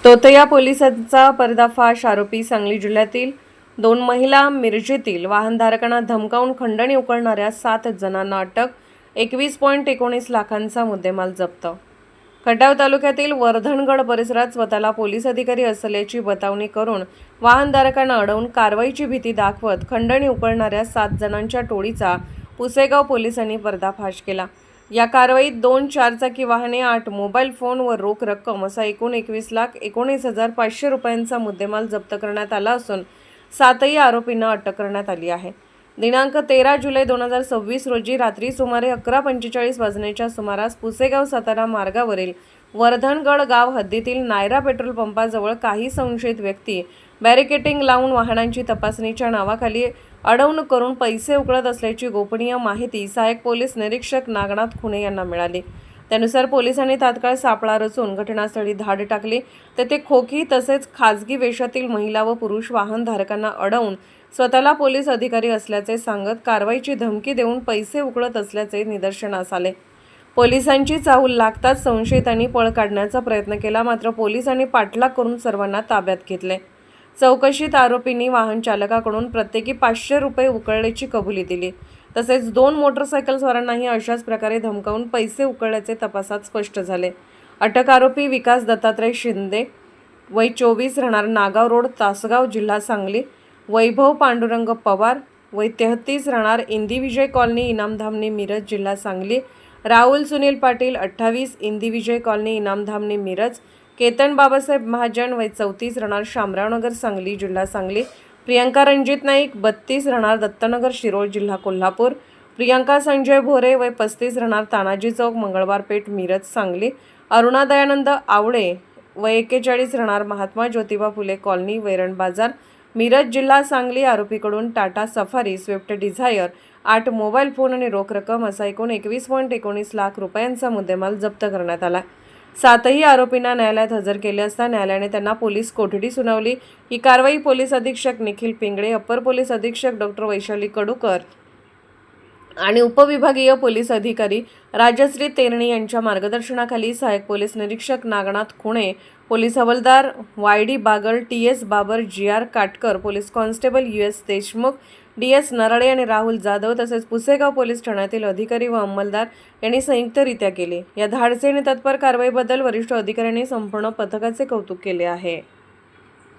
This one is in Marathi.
तोतया पोलिसांचा पर्दाफाश. आरोपी सांगली जिल्ह्यातील 2 महिला मिरजेतील वाहनधारकांना धमकावून खंडणी उकळणाऱ्या 7 जणांना अटक. 21.19 लाखांचा मुद्देमाल जप्त. खटाव तालुक्यातील वर्धनगड परिसरात स्वतःला पोलीस अधिकारी असल्याची बतावणी करून वाहनधारकांना अडवून कारवाईची भीती दाखवत खंडणी उकळणाऱ्या 7 जणांच्या टोळीचा पुसेगाव पोलिसांनी पर्दाफाश केला. या कारवाईत 2 चारचाकी वाहने, 8 मोबाईल फोन व रोख रक्कम असा एकूण 21,19,500 रुपयांचा मुद्देमाल जप्त करण्यात आला असून 7ही आरोपींना अटक करण्यात आली आहे. दिनांक 13 जुलै 2026 रोजी रात्री सुमारे 11:45 वाजण्याच्या सुमारास पुसेगाव सातारा मार्गावरील वर्धनगड गाव हद्दीतील नायरा पेट्रोल पंपाजवळ काही संशयित व्यक्ती बॅरिकेडिंग लावून वाहनांची तपासणीच्या नावाखाली अडवणूक करून पैसे उकळत असल्याची गोपनीय माहिती सहाय्यक पोलीस निरीक्षक नागनाथ खुणे यांना मिळाली. त्यानुसार पोलिसांनी तात्काळ सापळा रचून घटनास्थळी धाड टाकली. तेथे खोकी तसेच खाजगी वेशातील महिला व पुरुष वाहनधारकांना अडवून स्वतःला पोलीस अधिकारी असल्याचे सांगत कारवाईची धमकी देऊन पैसे उकळत असल्याचे निदर्शनास आले. पोलिसांची चाहूल लागताच संशयितांनी पळ काढण्याचा प्रयत्न केला, मात्र पोलिसांनी पाठलाग करून सर्वांना ताब्यात घेतले. चौकशीत आरोपींनी वाहन चालकाकडून प्रत्येकी 500 रुपये उकळल्याची कबुली दिली. तसेच 2 मोटरसायकल स्वारांनाही अशाच प्रकारे धमकावून पैसे उकळल्याचे तपासात स्पष्ट झाले. अटक आरोपी विकास दत्तात्रय शिंदे, वय 24, राहणार नागाव रोड, तासगाव, जिल्हा सांगली. वैभव पांडुरंग पवार, वय 33, राहणार इंदिविजय कॉलनी, इनामधामणी, मिरज, जिल्हा सांगली. राहुल सुनील पाटील, 28, इंदिविजय कॉलनी, इनामधामणी, मिरज. केतन बाबासाहेब महाजन, वय 34, राहणार शामरावनगर, सांगली, जिल्हा सांगली. प्रियंका रणजित नाईक, 32, राहणार दत्तनगर, शिरोळ, जिल्हा कोल्हापूर. प्रियंका संजय भोरे, वय 35, राहणार तानाजी चौक, मंगळवार पेठ, मिरज, सांगली. अरुणा दयानंद आवळे, वय 41, राहणार महात्मा ज्योतिबा फुले कॉलनी, वैरण बाजार, मिरज, जिल्हा सांगली. आरोपीकडून Tata safari, swift dzire, 8 mobile phone आणि रोख रक्कम असा एकूण 21.19 लाख रुपयांचा मुद्देमाल जप्त करण्यात आला. 7ही आरोपींना न्यायालयात हजर केले असता न्यायालयाने त्यांना पोलीस कोठडी सुनावली. ही कारवाई पोलीस अधीक्षक निखिल पिंगळे, अप्पर पोलीस अधीक्षक डॉ. वैशाली कडूकर आणि उपविभागीय पोलीस अधिकारी राजश्री तेरणी यांच्या मार्गदर्शनाखाली सहाय्यक पोलीस निरीक्षक नागनाथ खुणे, पोलीस हवालदार YD Bagal, TS Babar, GR Katkar, police constable US Deshmukh, DS Narale आणि राहुल जाधव तसेच पुसेगाव पोलीस ठाण्यातील अधिकारी व अंमलदार यांनी संयुक्तरित्या केले. या धाडसी आणि तत्पर कारवाईबद्दल वरिष्ठ अधिकाऱ्यांनी संपूर्ण पथकाचे कौतुक केले आहे.